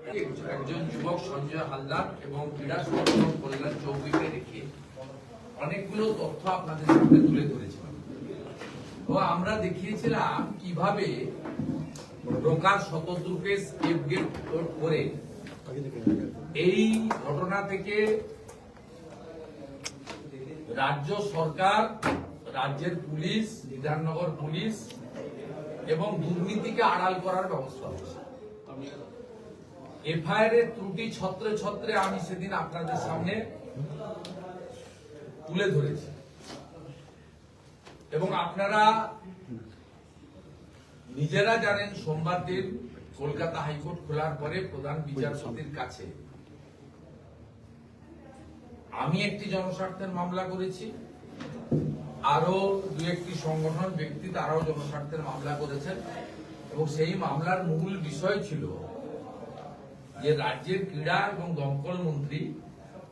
একজন যুবক সঞ্জয় হালদার এবং ক্রীড়া সংগঠন কল্যাণ চৌকিকে রেখে অনেকগুলো তথ্য আপনাদের সামনে তুলে ধরেছিলাম। তো আমরা দেখিয়েছিলাম কিভাবে ব্রোকার শতদ্রুকে স্কেপগেট করে এই ঘটনা থেকে রাজ্য সরকার, রাজ্যের পুলিশ, বিধাননগর পুলিশ এবং দুর্নীতিকে আড়াল করার ব্যবস্থা হচ্ছে। এফআইআর এর ত্রুটি ছত্রে ছত্রে আমি সেদিন আপনাদের সামনে তুলে ধরেছি এবং আপনারা নিজেরা জানেন সোমবার দিন কলকাতা হাইকোর্ট খোলার পরে প্রধান বিচারপতির কাছে আমি একটি জনস্বার্থের মামলা করেছি, আরো দু একটি সংগঠন ব্যক্তি তারাও জনস্বার্থের মামলা করেছেন এবং সেই মামলার মূল বিষয় ছিল যে রাজ্যের ক্রীড়া এবং দমকল মন্ত্রী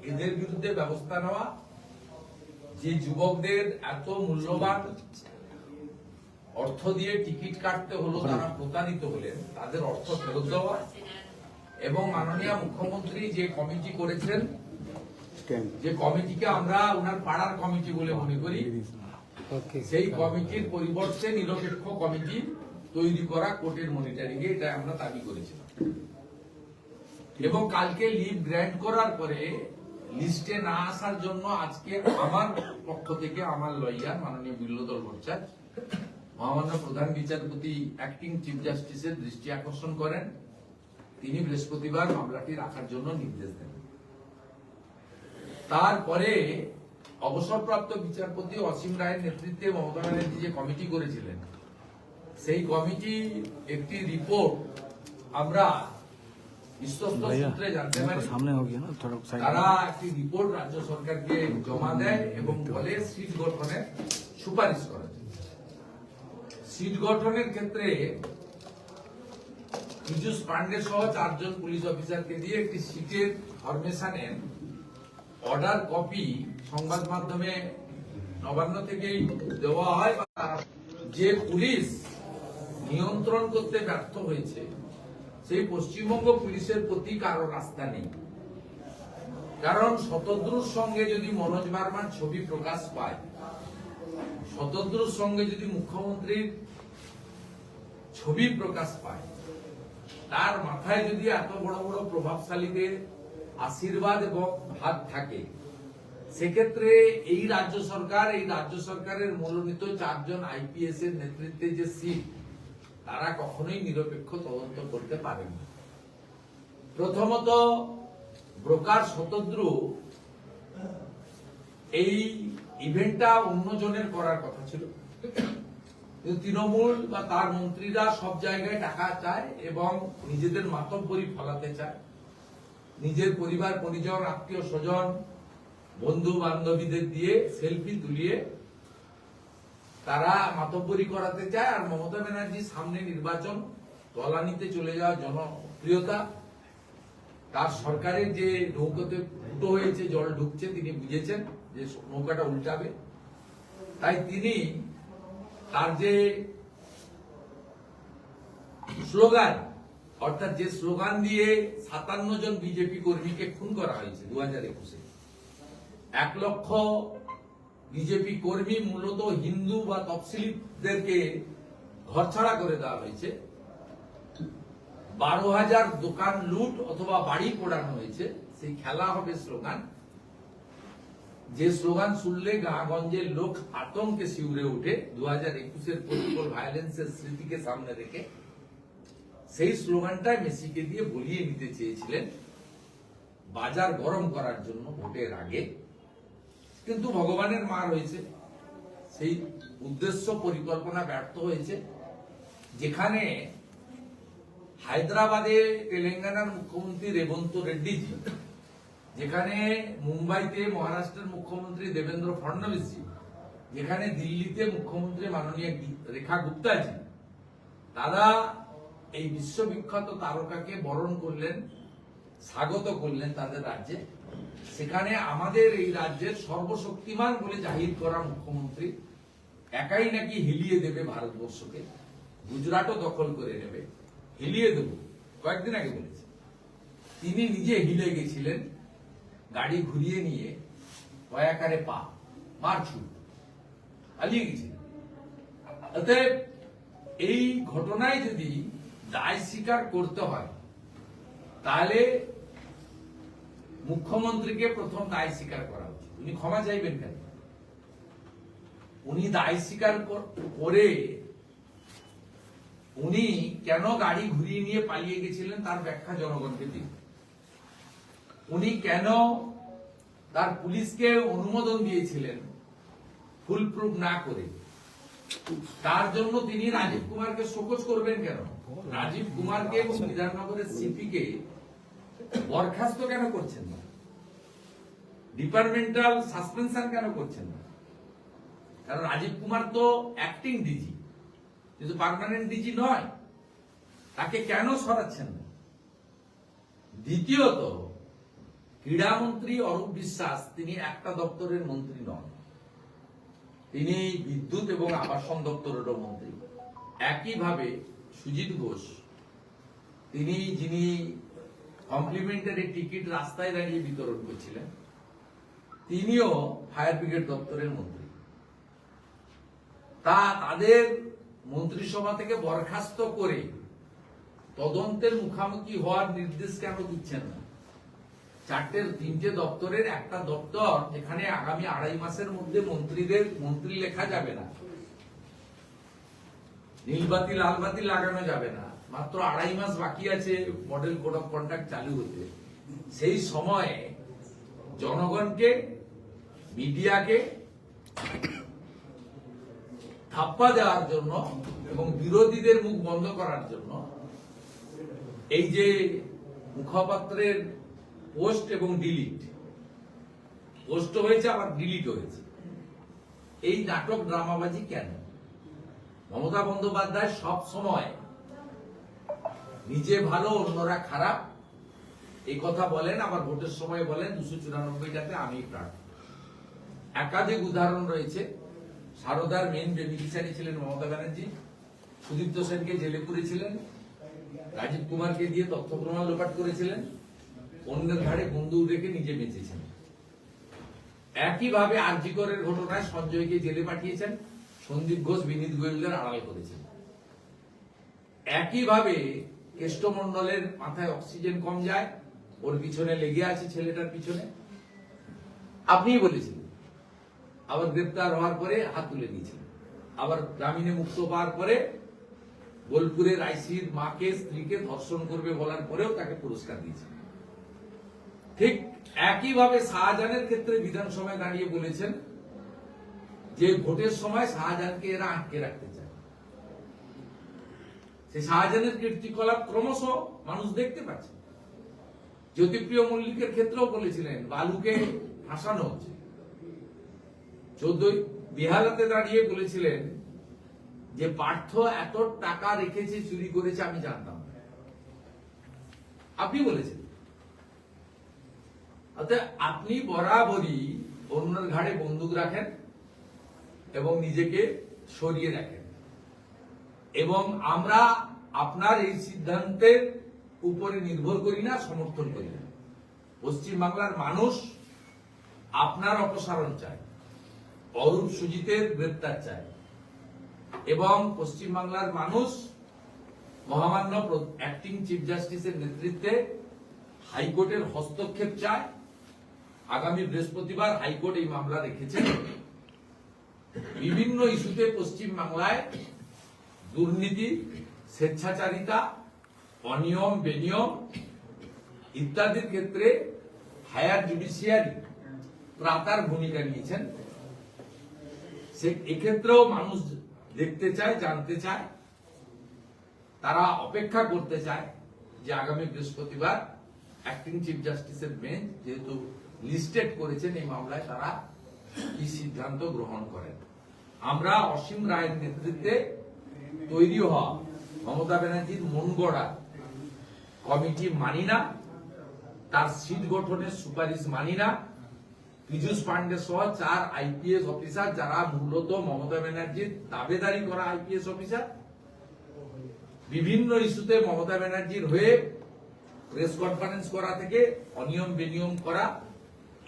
এদের বিরুদ্ধে ব্যবস্থা নেওয়া, যে যুবকদের এত মূল্যবান অর্থ দিয়ে টিকিট কাটতে হলো, তারা প্রতারিত হলেন, তাদের অর্থ ফেরত দেওয়া এবং মাননীয় মুখ্যমন্ত্রী যে কমিটি করেছেন, যে কমিটিকে আমরা ওনার পাড়ার কমিটি বলে মনে করি, সেই কমিটির পরিবর্তে নিরপেক্ষ কমিটি তৈরি করা কোর্টের মনিটরিং এ, এটা আমরা দাবি করেছিলাম। এবং কালকে লিভ গ্র্যান্ট করার পরে লিস্টে না আসার জন্য আজকে আমার পক্ষ থেকে আমার লয়ার মাননীয় বিল্লদল ভট্টাচার্য মহামান্য প্রধান বিচারপতি অ্যাক্টিং চিফ জাস্টিসের দৃষ্টি আকর্ষণ করেন। তিনি বৃহস্পতিবার মামলাটি রাখার জন্য নির্দেশ দেন। তারপরে অবসরপ্রাপ্ত বিচারপতি অসীম রায়ের নেতৃত্বে মমতা ব্যানার্জি যে কমিটি করেছিলেন, সেই কমিটি একটি রিপোর্ট আমরা বিশ্বস্ত সূত্রে জানতে পারি, তারা একটি রিপোর্ট রাজ্য সরকারকে জমা দেয় এবং বলে সিট গঠনের সুপারিশ করা। সিট গঠনের ক্ষেত্রে পীযূষ পান্ডে সহ 4 জন পুলিশ অফিসারকে দিয়ে একটি সিটের ফরমেশনের অর্ডার কপি সংবাদ মাধ্যমে নবান্ন থেকেই দেওয়া হয়। যে পুলিশ নিয়ন্ত্রণ করতে ব্যর্থ হয়েছে, সেই পশ্চিমবঙ্গ পুলিশের প্রতি কারো রাস্তা নেই। কারণ শতদ্রুর সঙ্গে যদি মনোজ বার্মার ছবি প্রকাশ পায়, শতদ্রুর সঙ্গে যদি মুখ্যমন্ত্রীর ছবি প্রকাশ পায়, তার মাথায় যদি এত বড় বড় প্রভাবশালীদের আশীর্বাদ এবং হাত থাকে, সেক্ষেত্রে এই রাজ্য সরকারের মনোনীত 4 জন আইপিএস এর নেতৃত্বে যে সিট, তারা কখনোই নিরপেক্ষ তদন্ত করতে পারেন না। প্রথমত, ব্রোকার শতদ্রু এই ইভেন্টটা অন্যজনের করার কথা ছিল, কিন্তু তৃণমূল বা তার মন্ত্রীরা সব জায়গায় টাকা চায় এবং নিজেদের মাতব্বরি ফলাতে চায়। নিজের পরিবার পরিজন, আত্মীয় স্বজন, বন্ধু বান্ধবীদের দিয়ে সেলফি তুলিয়ে তারা মাতব্বরি করাতে চায়। আর মমতা ব্যানার্জি সামনে নির্বাচন, তলানিতে চলে যাওয়া জনপ্রিয়তা, তার সরকারের যে নৌকাতে ফুটো হয়েছে, জল ঢুকছে, তিনি বুঝেছেন যে নৌকাটা উল্টাবে। তাই তিনি তার যে স্লোগান, অর্থাৎ যে স্লোগান দিয়ে 57 জন বিজেপি কর্মীকে খুন করা হয়েছে 2021-এ, 1 লক্ষ বিজেপি কর্মী, মূলত হিন্দু বা তফসিলিদেরকে ঘরছাড়া করে দেওয়া হয়েছে, 12,000 দোকান লুট অথবা বাড়ি পোড়ানো হয়েছে। সেই খেলা হবে স্লোগান, যে স্লোগান শুনলে গাঁগঞ্জের লোক আতঙ্কে শিউরে উঠে 2021-এর পলিটিক্যাল ভায়োলেন্সের স্মৃতিকে সামনে রেখে। সেই স্লোগানটাই মেসিকে দিয়ে বলিয়ে নিতে চেয়েছিলেন বাজার গরম করার জন্য ভোটের আগে, কিন্তু ভগবানের মার হয়েছে, সেই উদ্দেশ্য পরিকল্পনা ব্যর্থ হয়েছে। যেখানে হায়দ্রাবাদে তেলেঙ্গানার মুখ্যমন্ত্রী রেবন্ত রেড্ডিজি, যেখানে মুম্বাইতে মহারাষ্ট্রের মুখ্যমন্ত্রী দেবেন্দ্র ফডনবিসজি, যেখানে দিল্লিতে মুখ্যমন্ত্রী মাননীয় রেখা গুপ্তাজি, তারা এই বিশ্ববিখ্যাত তারকাকে বরণ করলেন, স্বাগত করলেন তাদের রাজ্যে। সেখানে আমাদের এই রাজ্যের সর্বশক্তিমান বলে জাহির করা মুখ্যমন্ত্রী একাই নাকি হিলিয়ে দেবে ভারতবর্ষকে, গুজরাটও দখল করে নেবে, হিলিয়ে দেব, কয়েকদিন আগে বলেছে। তিনি নিজে হিলে গেছিলেন, গাড়ি ঘুরিয়ে নিয়ে কয়াকারে পা মারছুট পালিয়ে গেছিলেন। অতএব এই ঘটনায় যদি দায় স্বীকার করতে হয় তাহলে মুখ্যমন্ত্রীকে প্রথম দায় স্বীকার করা উচিত। উনি ক্ষমা চাইবেন কেন? উনি দায় স্বীকার করে উনি কেন গাড়ি ঘুরিয়ে নিয়ে পালিয়ে গেছিলেন তার ব্যাখ্যা জনগণকে দিন। উনি কেন তার পুলিশকে অনুমোদন দিয়েছিলেন ফুল প্রুফ না করে? তার জন্য তিনি রাজীব কুমারকে শোকজ করবেন কেন? রাজীব কুমারকে এবং বিধাননগরের সিপি কে বরখাস্ত কেন করছেন না? ডিপার্টমেন্টাল সাসপেনশন কেন করছেন না? কারণ রাজীব কুমার তো অ্যাক্টিং ডিজি, কিন্তু পার্মানেন্ট ডিজি নয়। তাকে কেন সরাচ্ছেন না? দ্বিতীয়ত, ক্রীড়ামন্ত্রী অরূপ বিশ্বাস তিনি একটা দপ্তরের মন্ত্রী নন, তিনি বিদ্যুৎ এবং আবাসন দপ্তরেরও মন্ত্রী। একইভাবে সুজিত ঘোষ, যিনি কমপ্লিমেন্টারি টিকিট রাস্তায় দাঁড়িয়ে বিতরণ করছিলেন, তিনিও ফায়ার ব্রিগেড দপ্তরের মন্ত্রী। তাদের মন্ত্রিসভা থেকে বরখাস্ত করে তদন্তের মুখোমুখি হওয়ার নির্দেশ কেন দিচ্ছেন না? তিনটে দপ্তরের একটা দপ্তর যেখানে আগামী 2.5 মাসের মধ্যে মন্ত্রী লেখা যাবে না, নীলবাতি লালবাতি লাগানো যাবে না, মাত্র 2.5 মাস বাকি আছে মডেল কোড অফ কন্ডাক্ট চালু হতে। সেই সময়ে জনগণকে, মিডিয়াকে ধাপ্পা দেওয়ার জন্য এবং বিরোধীদের মুখ বন্ধ করার জন্য এই যে মুখপাত্রের পোস্ট এবং ডিলিট, পোস্ট হয়েছে আবার ডিলিট হয়েছে, এই নাটক ড্রামাবাজি কেন? মমতা বন্দ্যোপাধ্যায় সব সময় নিজে ভালো অন্যরা খারাপ এই কথা বলেন, আবার ভোটের সময় বলেন 294টাতে আমি প্রার্থী। একাধিক উদাহরণ রয়েছে। সারদার মেন বেনিফিশিয়ারি ছিলেন মমতা ব্যানার্জি, সুদীপ্ত সেনকে জেলে পুরেছিলেন, রাজীব কুমারকে দিয়ে তথ্য প্রমাণ লোপাট করেছিলেন, অন্যের ঘাড়ে বন্দুক রেখে নিজে বেঁচেছেন। একইভাবে আরজি করের ঘটনায় সঞ্জয়কে জেলে পাঠিয়েছেন, সন্দীপ ঘোষ বিনীত গোয়েলদের আড়াল করেছেন। একইভাবে কেষ্টমণ্ডলের মাথায় অক্সিজেন কম যায়, ওর পিছনে লেগে আছে ছেলেটার পিছনে, আপনিই বলেছিলেন। আবার গ্রেপ্তার হওয়ার পরে হাত তুলে নিয়েছিলেন। আবার জামিনে মুক্ত পাওয়ার পরে বোলপুরের আইসির মাকে, স্ত্রীকে ধর্ষণ করবে বলার পরেও তাকে পুরস্কার দিয়েছেন। ঠিক একইভাবে শাহজাহানের ক্ষেত্রে বিধানসভায় দাঁড়িয়ে বলেছেন যে ভোটের সময় শাহজাহানকে এরা আটকে রাখতে চায়। সেই শাহজাহানের কীর্তিকলাপ ক্রমশ মানুষ দেখতে পাচ্ছে। জ্যোতিপ্রিয় মল্লিকের ক্ষেত্রেও বলেছিলেন বালুকে ফাঁসানো হচ্ছে। 14 বেহালাতে দাঁড়িয়ে বলেছিলেন যে পার্থ এত টাকা রেখেছে, চুরি করেছে, আমি জানতাম না। আপনি বলেছেন। অর্থাৎ আপনি বরাবরই অন্যের ঘাড়ে বন্দুক রাখেন এবং নিজেকে সরিয়ে রাখেন, এবং আমরা আপনার এই সিদ্ধান্তের উপরে নির্ভর করি না, সমর্থন করি না। পশ্চিমবাংলার মানুষ আপনার অপসারণ চায়, অরূপ সুজিতের গ্রেপ্তার চায়, এবং পশ্চিমবাংলার মানুষ মহামান্য অ্যাক্টিং চিফ জাস্টিসের নেতৃত্বে হাইকোর্টের হস্তক্ষেপ চায়। আগামী বৃহস্পতিবার হাইকোর্ট এই মামলা রেখেছে। বিভিন্ন ইস্যুতে পশ্চিমবাংলায় দুর্নীতি, স্বেচ্ছাচারিতা, অনিয়ম বেনিয়ম ইত্যাদির ক্ষেত্রে হায়ার জুডিশিয়ারি ত্রাতার ভূমিকা নিয়েছেন। এক্ষেত্রেও মানুষ দেখতে চায়, জানতে চায়, তারা অপেক্ষা করতে চায় যে আগামী বৃহস্পতিবার অ্যাক্টিং চিফ জাস্টিসের বেঞ্চ যেহেতু লিস্টেড করেছেন এই মামলায়, তারা কি সিদ্ধান্ত গ্রহণ করেন। আমরা অসীম রায়ের নেতৃত্বে তৈরি হওয়া মমতা ব্যানার্জির মন গড়া কমিটি মানি না, তার সিট গঠনের সুপারিশ মানি না। পীযূষ পান্ডে সহ 4 আইপিএস অফিসার, যারা মূলত মমতা ব্যানার্জির দাবেদারি করা আইপিএস অফিসার, বিভিন্ন ইস্যুতে মমতা ব্যানার্জির হয়ে প্রেস কনফারেন্স করা থেকে অনিয়ম বেনিয়ম করা,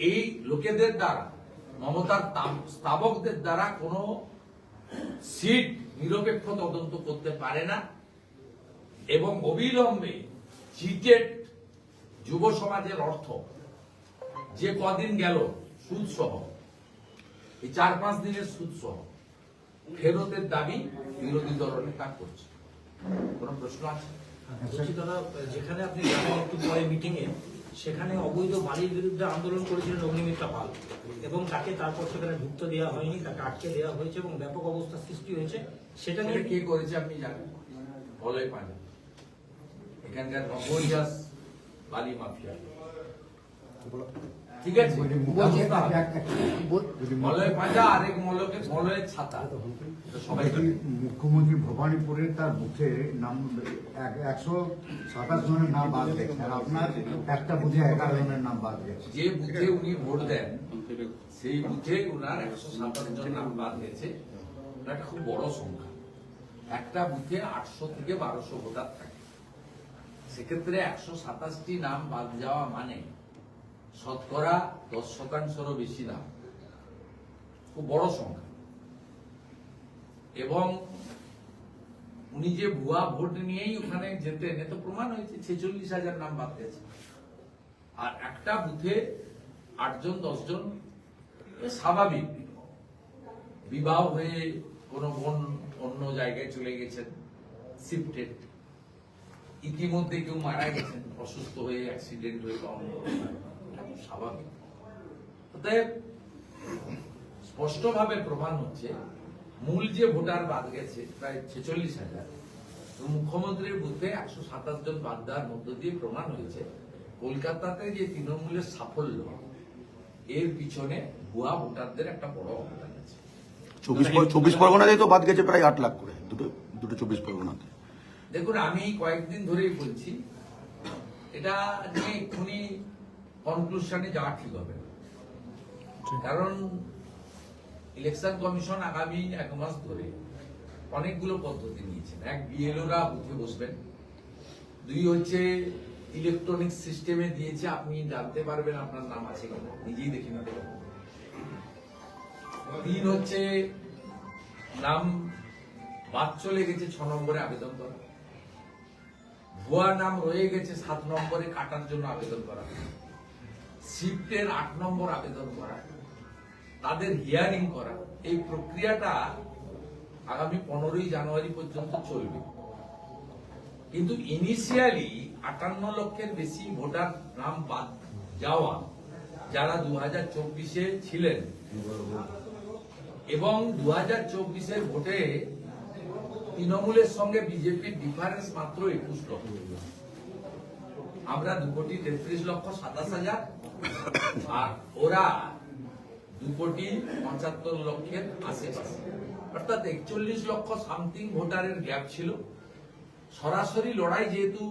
এই লোকেদের দ্বারা, মমতার স্থাবকদের দ্বারা কোনো সিট নিরপেক্ষ তদন্ত করতে পারে না এবং অবিলম্বে চিটেড যুব সমাজের অর্থ যে কদিন গেল সুদ সহ, এই 4-5 দিনের সুদ সহ ফেরতের দাবি বিরোধী দল নেতা করছে। কোন প্রশ্ন আছে? দাদা, যেখানে আপনি যাবেন একটু পরে মিটিং এ, সেখানে অবৈধ বালির বিরুদ্ধে আন্দোলন করেছিলেন অগ্নিমিত্রা পাল এবং তাকে তারপর সেখানে ঢুকতে দেওয়া হয়নি, তাকে আটকে দেওয়া হয়েছে এবং ব্যাপক অবস্থা সৃষ্টি হয়েছে। সেটা নিয়ে কে করেছে আপনি জানেন? বলাই পাঞ্জা, এখানকার নবজাস বালি মাফিয়া। ঠিক আছে, মলয় পাঞ্জা আরেক মলয়ের ছাতা। সবাই মুখ্যমন্ত্রী ভবানীপুরে তার বুথে নাম 127 জনের নাম বাদ গেছে, আর আপনার একটা বুথে 11 জনের নাম বাদ গেছে। যে বুথে উনি ভোট দেন সেই বুথে উনার 127 জন নাম বাদ গেছে। এটা একটা খুব বড় সংখ্যা। একটা বুথে 800 থেকে 1200 ভোটার থাকে, সেক্ষেত্রে 127টি নাম বাদ যাওয়া মানে শতকরা 10%-রও বেশি নাম, খুব বড় সংখ্যা। এবং উনি যে ভুয়া ভোট নিয়েই ওখানে যেতেন, এত প্রমাণ হয়েছে, 46,000 নাম বাদ গেছে। আর একটা বুথে 8-10 জন স্বাভাবিক, বিবাহ হয়ে কোন বোন অন্য জায়গায় চলে গেছেন, শিফটেড, ইতিমধ্যে কেউ মারা গেছেন অসুস্থ হয়ে, অ্যাক্সিডেন্ট হয়ে, স্বাভাবিক। অতএব স্পষ্টভাবে প্রমাণ হচ্ছে মূল যে ভোটার বাদ গেছে প্রায় 46,000, মুখ্যমন্ত্রীর বুথে 127 জন বাদ দেওয়ার মধ্য দিয়ে প্রমাণ হয়েছে কলকাতাতে যে তৃণমূলের সাফল্য, এর পিছনে ভুয়া ভোটারদের একটা বড় অবদান আছে। 24 পরগনাতে তো বাদ গেছে প্রায় 8 লাখ করে, দুটো 24 পরগনাতে। দেখুন, আমি কয়েকদিন ধরেই বলছি, এটা নিয়ে এক্ষুনি কনক্লুশনে যাওয়া ঠিক হবে না। কারণ ইলেকশন কমিশন আগামী 1 মাস ধরে অনেকগুলো পদ্ধতি নিয়েছেন। এক, বিএলওরা বুথে বসবেন। 2 হচ্ছে ইলেকট্রনিক সিস্টেমে দিয়েছে, আপনি জানতে পারবেন আপনার নাম আছে কিনা, নিজেই দেখে নিতে পারবেন। 3 হচ্ছে নাম বাদ চলে গেছে 6 নম্বরে আবেদন করা, ভুয়া নাম রয়ে গেছে 7 নম্বরে কাটার জন্য আবেদন করা, শিফটের 8 নম্বর আবেদন করা, তাদের হিয়ারিং করা। এই প্রক্রিয়াটা আগামী 15ই জানুয়ারি পর্যন্ত চলবে। কিন্তু ইনিশিয়ালি 58 লক্ষের বেশি ভোটার নাম বাদ যাওয়া, যারা 2024-এ ছিলেন, এবং 2024-এর ভোটে তৃণমূলের সঙ্গে বিজেপির ডিফারেন্স মাত্র 21 লক্ষ। আমরা 2,33,27,000 আর ওরা 2,75,00,000 আশেপাশে, অর্থাৎ 41 লক্ষ সামথিং ভোটারের গ্যাপ ছিল। সরাসরি লড়াই, যেহেতু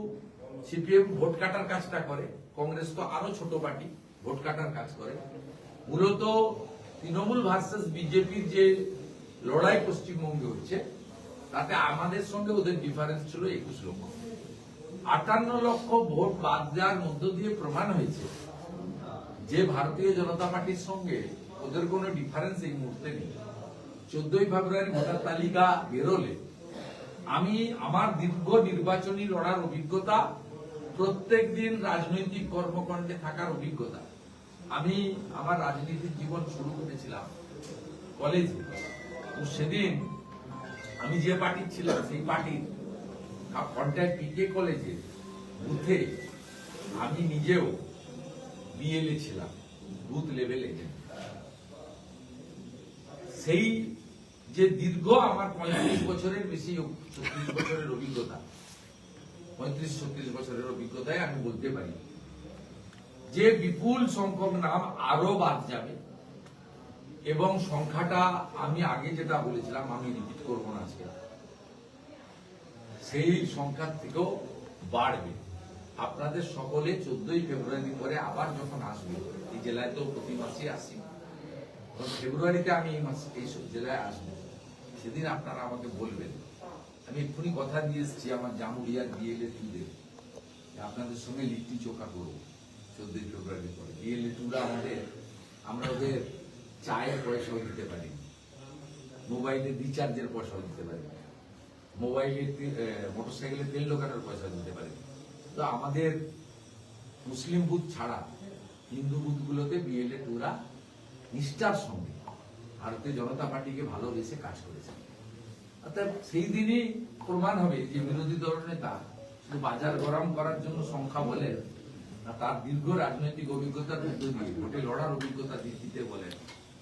সিপিএম ভোট কাটার কাজটা করে, কংগ্রেস তো আরো ছোট পার্টি, ভোট কাটার কাজ করে। মূলত তৃণমূল ভার্সেস বিজেপির যে লড়াই পশ্চিমবঙ্গে হচ্ছে, তাতে আমাদের সঙ্গে ওদের ডিফারেন্স ছিল 21 লক্ষ। 58 লক্ষ ভোট বাদ দেওয়ার মধ্য দিয়ে প্রমাণ হয়েছে যে ভারতীয় জনতা পার্টির সঙ্গে ওদের কোনো ডিফারেন্স এই মুহূর্তে নেই। 14ই ফেব্রুয়ারি ভোটার তালিকা বেরোলে, আমি আমার দীর্ঘ নির্বাচনী লড়ার অভিজ্ঞতা, প্রত্যেক দিন রাজনৈতিক কর্মকাণ্ডে থাকার অভিজ্ঞতা, আমি আমার রাজনীতির জীবন শুরু করেছিলাম কলেজে। তো সেদিন আমি যে পার্টি ছিলাম, সেই পার্টির কন্ট্যাক্ট পিকে কলেজে বুথে আমি নিজেও বিএলএ ছিলাম, বুথ লেভেল এজেন্ট। সেই যে দীর্ঘ আমার 35 বছরের বেশি, 36 বছরের অভিজ্ঞতা, 35-36 বছরের অভিজ্ঞতায় আমি বলতে পারি যে বিপুল সংখ্যক নাম আরো বাদ যাবে, এবং সংখ্যাটা আমি আগে যেটা বলেছিলাম, আমি রিপিট করব না আজকে, সেই সংখ্যার থেকেও বাড়বে। আপনাদের সকলে 14ই ফেব্রুয়ারি পরে আবার যখন আসবে, এই জেলায় তো প্রতি মাসে আসি, ফেব্রুয়ারিতে আমি এই জেলায় আসবো, সেদিন আপনারা আমাকে বলবেন। আমি এক্ষুনি কথা দিয়ে এসেছি আমার জামুরিয়ার বিএলএ যে আপনাদের সঙ্গে লিট্টি চোখা করবো 14ই ফেব্রুয়ারির পরে। বিএলএ2রা আমরা ওদের চায়ের পয়সাও দিতে পারি, মোবাইলের রিচার্জের পয়সাও দিতে পারি, মোটরসাইকেলের তেল ঢোকানোর পয়সা দিতে পারি। তো আমাদের মুসলিম বুথ ছাড়া হিন্দু বুথগুলোতে বিএলএ2রা নিষ্ঠার সঙ্গে ভারতীয় জনতা পার্টিকে ভালোবেসে কাজ করেছে। অর্থাৎ সেই দিনই প্রমাণ হবে যে বিরোধী দলনেতা শুধু বাজার গরম করার জন্য সংখ্যা বলেন না, তার দীর্ঘ রাজনৈতিক অভিজ্ঞতার মধ্য দিয়ে ভোটে লড়ার অভিজ্ঞতা দিতে বলেন,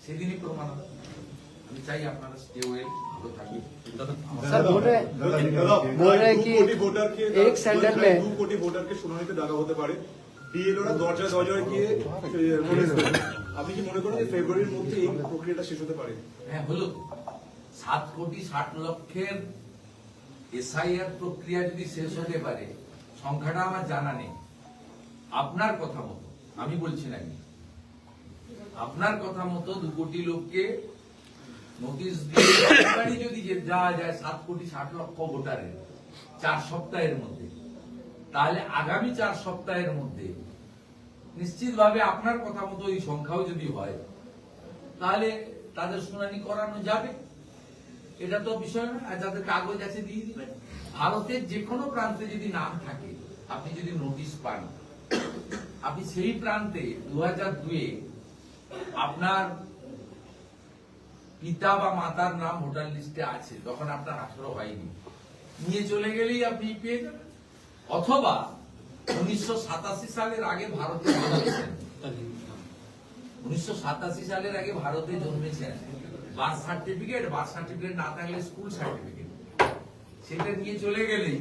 সেদিনই প্রমাণ হবে। আমি চাই আপনারা স্টে ওয়েল, ভালো থাকবেন। सर बोल रहे हैं कि 2 কোটি ভোটারকে एक सेंटर में 2 কোটি ভোটারকে শুনানিতে ডাকা হতে পারে, বিএলওরা দরজায় দরজায় গিয়ে নোটিশ দেবে। আপনি কি মনে করেন যে ফেব্রুয়ারির মধ্যে এই প্রক্রিয়াটা শেষ হতে পারে? হ্যাঁ, হলো 7,60,00,000 এসআইআর প্রক্রিয়া যদি শেষ হতে পারে, সংখ্যাটা আমার জানা নেই। আপনার কথা মতো, আমি বলছি না, আপনার কথা মতো 2 কোটি লোককে নোটিশ দিয়ে সরকারি যদি যাওয়া যায় 7,60,00,000 ভোটারের 4 সপ্তাহের মধ্যে, তাহলে আগামী 4 সপ্তাহের মধ্যে নিশ্চিতভাবে আপনার কথা মতো এই সংখ্যাও যদি হয়, তাহলে তাদের শুনানি করানো যাবে। এটা তো বিষয় না। আর যাদের কাগজ আছে দিয়ে দিবেন। ভারতের যে কোনো প্রান্তে যদি নাম থাকে, আপনি যদি নোটিশ পান, আপনি সেই প্রান্তে 2002-এ আপনার পিতা বা মাতার নাম ভোটার লিস্টে আছে, তখন আপনার 18 হয়নি, নিয়ে চলে গেলেই আপনি পেয়ে যাবেন। অথবা 1987 সালের আগে ভারতে জন্মেছেন, 1987 সালের আগে ভারতে জন্মেছেন, বার্থ সার্টিফিকেট না থাকলে স্কুল সার্টিফিকেট, সেটা নিয়ে চলে গেলেই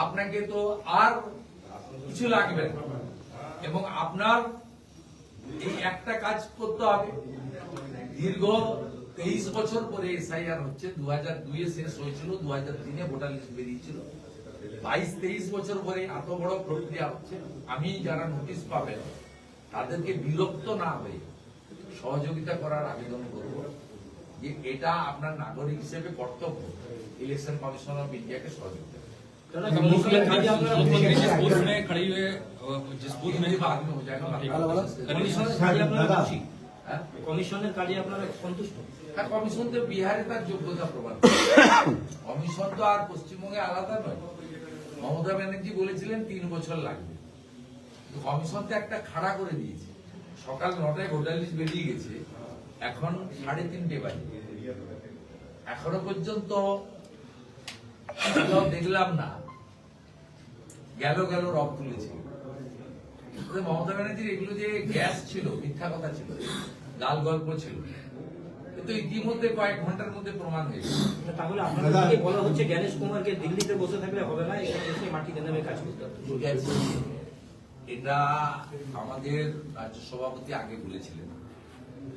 আপনাকে তো আর কিছু লাগবে না। এবং আপনার এই একটা কাজ করতে হবে। দীর্ঘ 23 বছর পরে এসআইআর হচ্ছে, 2002-এ শেষ হয়েছিল, 2003-এ ভোটার লিস্ট বেরিয়েছিল। 22-23 বছর পরে এত বড় প্রক্রিয়া হচ্ছে। আমি যারা নোটিশ পাবেন তাদেরকে বিরক্ত না হয়ে সহযোগিতা করার আবেদন করব যে এটা আপনার নাগরিক হিসেবে কর্তব্য ইলেকশন কমিশন অফ ইন্ডিয়াকে সহযোগিতা করা। दादा, कमीशन का कार्य आपने मुख्यमंत्री जिस बूथ में खड़ी हुई है, जिस बूथ में हिंदी बाद में हो जाएगा। কমিশনের কাজে আপনারা দাদা। খুশি? হ্যাঁ? কমিশনের কাজে আপনারা সন্তুষ্ট? হ্যাঁ, কমিশন তো বিহারে তার যোগ্যতা প্রমাণ কমিশন তো আর পশ্চিমবঙ্গে আলাদা নয়। মমতা ব্যানার্জি বলেছিলেন 3 বছর লাগবে, কমিশন তো একটা খাড়া করে দিয়েছে। সকাল 9টায় ভোটার লিস্ট বেরিয়ে গেছে, এখন 3:30 বাজে, এখনো পর্যন্ত দেখলাম না। গেল রব তুলেছে। মমতা ব্যানার্জির এগুলো যে গ্যাস ছিল, মিথ্যা কথা ছিল, গাল গল্প ছিল, কিন্তু ইতিমধ্যে কয়েক ঘন্টার মধ্যে প্রমাণ হয়েছে। তাহলে আপনাদেরকে বলা হচ্ছে জ্ঞানেশ কুমারকে দিল্লিতে বসে থাকলে হবে না, এখানে এসে মাটিতে নেমে কাজ করতে হবে। এটা আমাদের রাজ্য সভাপতি আগে বলেছিলেন,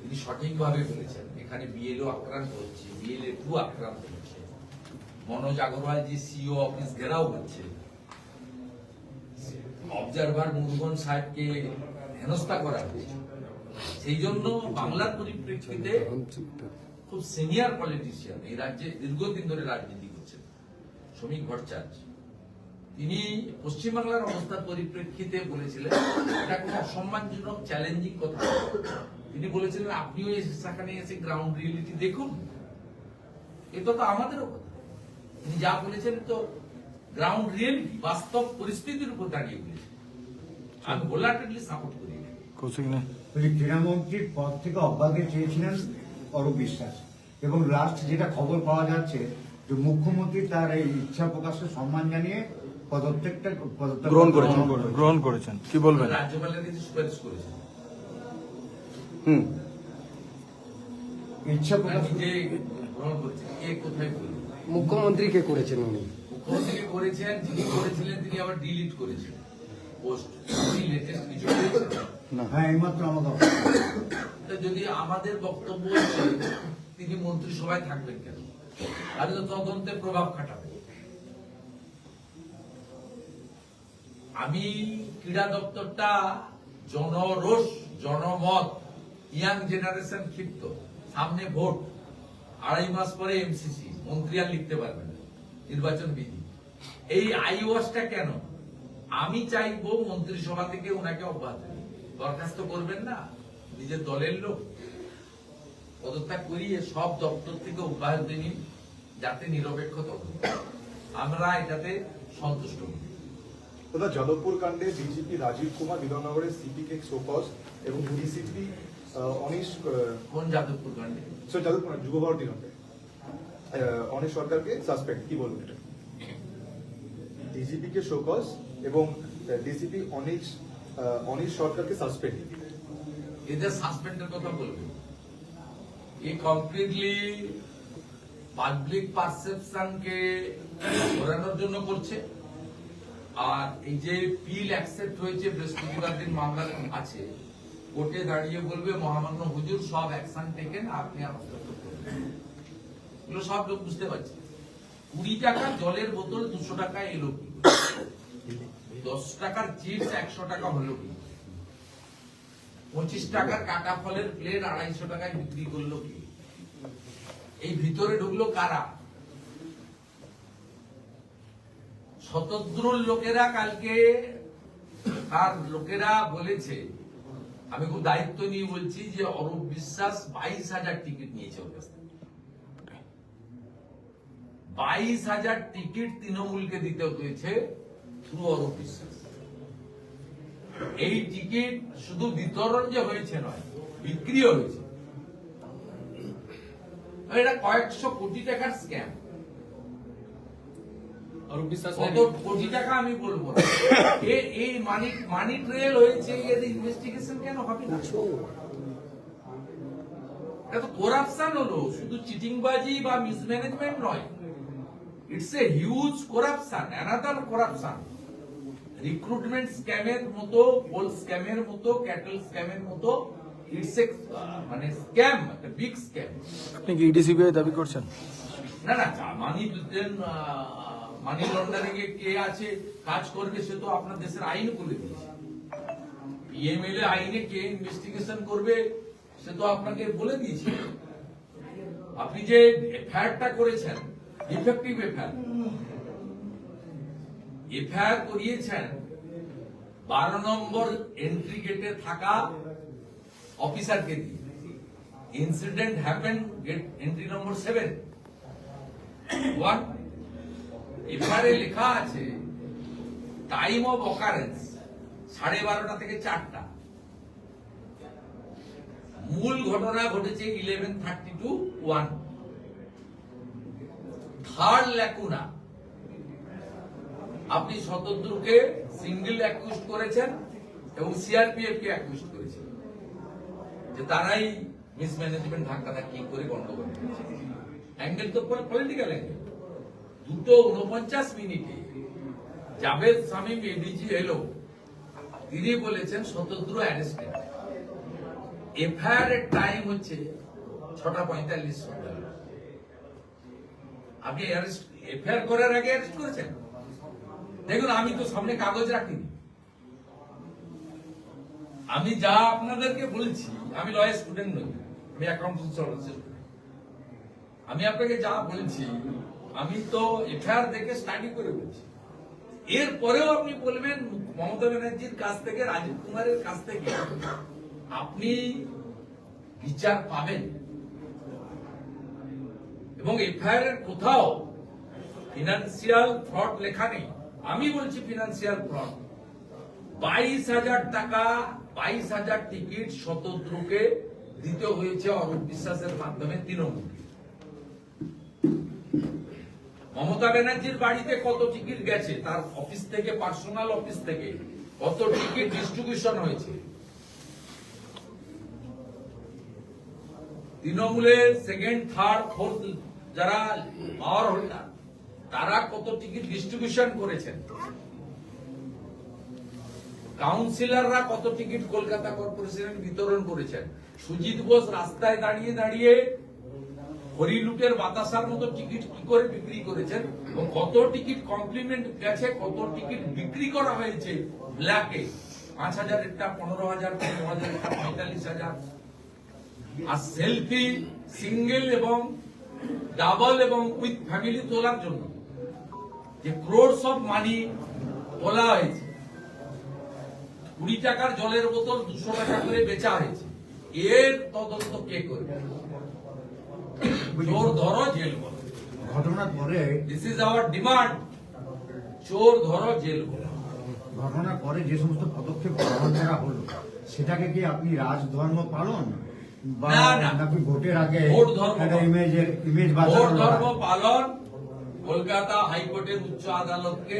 তিনি সঠিকভাবে বলেছেন। এখানে বিএলও আক্রান্ত হচ্ছে, বিএলএ2 আক্রান্ত হচ্ছে, মনোজ আগরওয়াল যে সিও অফিস ঘেরাও হচ্ছে, অবজারভার মুরুগন সাহেবকে হেনস্থা করা হয়েছে। সেই জন্য বাংলার পরিপ্রেক্ষিতে খুব সিনিয়র পলিটিশিয়ান, এই রাজ্যে দীর্ঘদিন ধরে রাজনীতি করছেন, শ্রমিক ভট্টাচার্য, তিনি পশ্চিমবাংলার অবস্থার পরিপ্রেক্ষিতে বলেছিলেন এটা কোনো অসম্মানজনক চ্যালেঞ্জিং কথা। তিনি বলেছিলেন আপনিও সেখানে এসে গ্রাউন্ড রিয়েলিটি দেখুন। এটা তো আমাদেরও কথা। তিনি যা বলেছেন তো গ্রাউন্ড রিয়েলিটি, বাস্তব পরিস্থিতির উপর দাঁড়িয়ে বলেছেন। আমি হোলহার্টেডলি সাপোর্ট করি। ক্রীড়ামন্ত্রীর পদ থেকে অব্যাহতি চেয়েছিলেন অরূপ বিশ্বাস, এবং লাস্ট যেটা খবর পাওয়া যাচ্ছে যে মুখ্যমন্ত্রী তার এই ইচ্ছা প্রকাশকে সম্মান জানিয়ে পদত্যাগ গ্রহণ করেছেন। কি বলবেন? রাজ্যপালের কাছে সুপারিশ করেছেন। ইচ্ছা প্রকাশ নিজে গ্রহণ করেছেন, কে কোথায় বলবেন? মুখ্যমন্ত্রী কে করেছেন উনি? মুখ্যমন্ত্রী করেছেন, যিনি করেছিলেন তিনি আবার ডিলিট করেছেন পোস্ট। আপনি লেটেস্ট কিছু পেয়েছেন? হ্যাঁ, এইমাত্র আমাকে তা যদি আমাদের বক্তব্য হচ্ছে তিনি মন্ত্রিসভায় থাকবেন কেন? তাহলে তো তদন্তে প্রভাব খাটাবে। আমি ক্রীড়া দপ্তরটা জনরোষ, জনমত, ইয়াং জেনারেশন ক্ষিপ্ত, সামনে ভোট, 2.5 মাস পরে এমসিসি, মন্ত্রী আর লিখতে পারবেন না, নির্বাচন বিধি। এই আইওয়াসটা কেন? আমি চাইবো মন্ত্রিসভা থেকে ওনাকে অব্যাহতি দিন। বরখাস্ত করবেন না, নিজের দলের লোক পদত্যাগ করিয়ে সব দপ্তর থেকে অব্যাহতি নিন, যাতে নিরপেক্ষ তদন্ত। আমরা এটাতে সন্তুষ্ট হই। দাদা, যাদবপুর কাণ্ডে ডিজিপি রাজীব কুমার, বিধাননগরের সিপি কে শোকজ এবং ডিসিপি অনিশ কোন যাদবপুর কাণ্ডে? যাদবপুর যুব ভারতী কাণ্ডে অনিশ সরকারকে সাসপেন্ড, কি বলবেন এটা? ডিজিপি কে শোকজ এবং ডিসিপি অনিশ সরকারকে সাসপেন্ড। এদের সাসপেন্ডের কথা বলবেন? এই কমপ্লিটলি পাবলিক পারসেপশনকে ঘোরানোর জন্য করছে। আর এই যে পিল অ্যাকসেপ্ট হয়েছে, বৃহস্পতিবার দিন মামলা আছে, কোর্টে দাঁড়িয়ে বলবে মহামান্য হুজুর সব অ্যাকশন টেকেন, আপনি হস্তক্ষেপ করবেন। এগুলো সব লোক বুঝতে পারছে। 20 টাকা জলের বোতল 200 টাকা এলো কি? 10 টাকার চিপস 100 টাকা হলো কি? 25 টাকার কাটা ফলের প্লেট 250 টাকায় বিক্রি করলো কি? এই ভিতরে ঢুকলো কারা? শতদ্রুর লোকেরা কালকে, আর লোকেরা বলেছে, আমি খুব দায়িত্ব নিয়ে বলছি, যে অরূপ বিশ্বাস 22,000 টিকিট নিয়েছে ওর কাছ থেকে। 22,000 টিকিট তৃণমূলকে দিতে হয়েছে থ্রু অরূপ বিশ্বাস। এই টিকিট শুধু বিতরণ যে হয়েছে নয়, বিক্রিও হয়েছে। এটা কয়েকশো কোটি টাকার স্ক্যাম। और विश्वास কত কোটি টাকা আমি বলবো না। এই মানি ট্রেল হয়েছে, এর ইনভেস্টিগেশন কেন হবে না? এটা তো করাপশন হলো, শুধু চিটিংবাজি বা মিসম্যানেজমেন্ট নয়, it's a huge corruption, another corruption. Recruitment স্ক্যামের মতো, পোল স্ক্যামের মতো, ক্যাটল স্ক্যামের মতো, ইটস এ মানে স্ক্যাম, একটা বিগ স্ক্যাম। আপনি কি ইডিসিবিআই দাবি করছেন? না না, মানি লন্ডারিং এ কে আছে, কাজ করবে, সে তো আপনার দেশের আইন করে দিয়েছে। পিএমএলএ আইনে কে ইনভেস্টিগেশন করবে, সে তো আপনাকে বলে দিয়েছে। আপনি যে এফআইআরটা করেছেন, ইফেক্টিভ এফআইআর করিয়েছেন 12 নম্বর এন্ট্রি গেটে থাকা অফিসারকে দিয়ে। ইনসিডেন্ট হ্যাপেন গেট এন্ট্রি নম্বর 7। এফআইআরে লেখা আছে টাইম অফ অকারেন্স 12:30 থেকে 4টা। মূল ঘটনা ঘটেছে 11:30 to 1। থার্ড ল্যাকুনা, আপনি শতদ্রুকে সিঙ্গেল অ্যাকিউজ করেছেন এবং সিআরপিএফ কে অ্যাকিউজ করেছেন যে তারাই মিসম্যানেজমেন্ট ধাক্কাটা কি করে গন্ডগোল করেছে। অ্যাঙ্গেল তো political angle. 2:49 Javed Shamim ADG এলো, তিনি বলেছেন শতদ্রু অ্যারেস্টেড। এফআইআর এর টাইম হচ্ছে 6:45 সন্ধ্যা। আপনি এফআইআর করার আগে অ্যারেস্ট করেছেন? দেখুন, আমি তো সামনে কাগজ রাখিনি। আমি যা আপনাদেরকে বলছি, আমি লয়ার স্টুডেন্ট নই, আমি অ্যাকাউন্টেন্সি স্টুডেন্ট। আমি আপনাকে যা বলছি, আমি তো এফআইআর দেখে স্টাডি করে বলছি। এরপরেও আপনি বলবেন মমতা ব্যানার্জির কাছ থেকে, রাজীব কুমারের কাছ থেকে আপনি বিচার পাবেন, এবং এফআইআর এর কোথাও ফিনান্সিয়াল ফ্রড লেখা নেই। আমি বলছি ফিনান্সিয়াল ফ্রড। 22,000 টাকা, 22,000 টিকিট শতদ্রুকে দিতে হয়েছে অরূপ বিশ্বাসের মাধ্যমে তৃণমূল। মমতা ব্যানার্জির বাড়িতে কত টিকিট গেছে, তার অফিস থেকে, পার্সোনাল অফিস থেকে কত টিকিট ডিস্ট্রিবিউশন হয়েছে। তৃণমূলের সেকেন্ড, থার্ড, ফোর্থ যারা পাওয়ার হোল্ডার, তারা কত টিকিট ডিস্ট্রিবিউশন করেছেন। কাউন্সিলররা কত টিকিট কলকাতা কর্পোরেশনের বিতরণ করেছেন। সুজিত বোস রাস্তায় দাঁড়িয়ে দাঁড়িয়ে হরিলুটের বাতাসার মতো টিকিট কি করে বিক্রি করেছেন, এবং কত টিকিট কমপ্লিমেন্ট গেছে, কত টিকিট বিক্রি করা হয়েছে ব্ল্যাকে। 5,000 একটা, 15,000, 15,000 একটা, 45,000। আর সেলফি সিঙ্গেল এবং ডাবল এবং উইথ ফ্যামিলি তোলার জন্য যে ক্রোর্স অফ মানি তোলা হয়েছে, 20 টাকার জলের বোতল 200 টাকা করে বেচা হয়েছে, এর তদন্ত কে করবে? চোর ধরো, জেল বলো। ঘটনার পরে দিস ইজ আওয়ার ডিমান্ড। চোর ধরো, জেল বলো। ঘটনার পরে যে সমস্ত পদক্ষেপ গ্রহণ করা হলো সেটাকে কি আপনি রাজধর্ম পালন বা না, না। নাকি ভোটের আগে ভোট ধর্ম একটা পালন। ইমেজ ভোট বাঁচানোর ধর্ম লড়াই? পালন কলকাতা হাইকোর্টের উচ্চ আদালতকে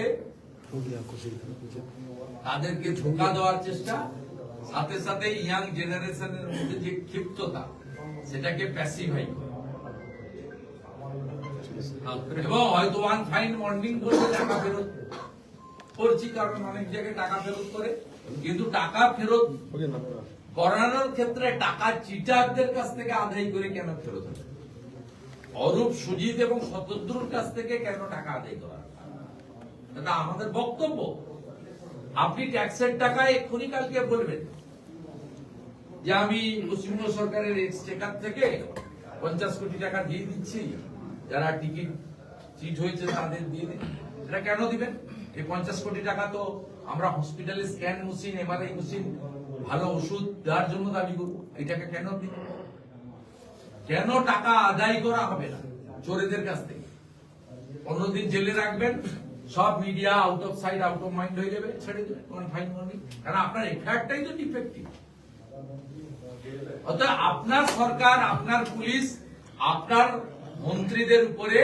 তাদেরকে ধোঁকা দেওয়ার চেষ্টা, সাথে সাথে ইয়াং জেনারেশনের মধ্যে যে ক্ষিপ্ততা সেটাকে প্যাসিফাই করে এবং হয়তো ওয়ান ফাইন মর্নিং বলে টাকা ফেরত করছি, কারণ অনেক জায়গায় টাকা ফেরত করে, কিন্তু টাকা ফেরত করানোর ক্ষেত্রে টাকা চিটারদের কাছ থেকে আদায় করে কেন ফেরত হবে? অরূপ, সুজিত এবং শতদ্রুর কাছ থেকে কেন টাকা আদায় করা হবে? এটা আমাদের বক্তব্য। আপনি ট্যাক্সের টাকা এক্ষুনি কালকে বলবেন যে আমি পশ্চিমবঙ্গ সরকারের এক্সচেকার থেকে 50 কোটি টাকা দিয়ে দিচ্ছি, যারা টিকিট চিট হয়েছে তাদের দিয়ে দিন। এটা কেন দিবেন? এই 50 কোটি টাকা তো আমরা হসপিটালে স্ক্যান মেশিন, এমআরআই মেশিন, ভালো ওষুধ দেওয়ার জন্য দাবি করব। এটাকে কেন দিবেন? কেন টাকা আদায় করা হবে না চোরেদের কাছ থেকে? 15 দিন জেলে রাখবেন, সব media out of sight out of mind হয়ে যাবে, ছেড়ে দেবেন ওয়ান ফাইন মর্নিং। কারণ আপনার এফআইআরটাই তো ডিফেক্টিভ। অর্থাৎ আপনার সরকার, আপনার পুলিশ, আপনার মন্ত্রীদের উপরে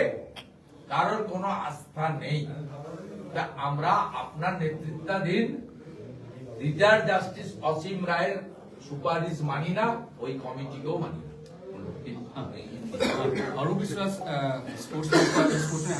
কারোর কোনো আস্থা নেই। তা আমরা আপনার নেতৃত্বাধীন রিটায়ার্ড জাস্টিস অসীম রায়ের সুপারিশ মানি না, ওই কমিটিকেও মানি না। अरूप विश्वास स्पोर्ट्स में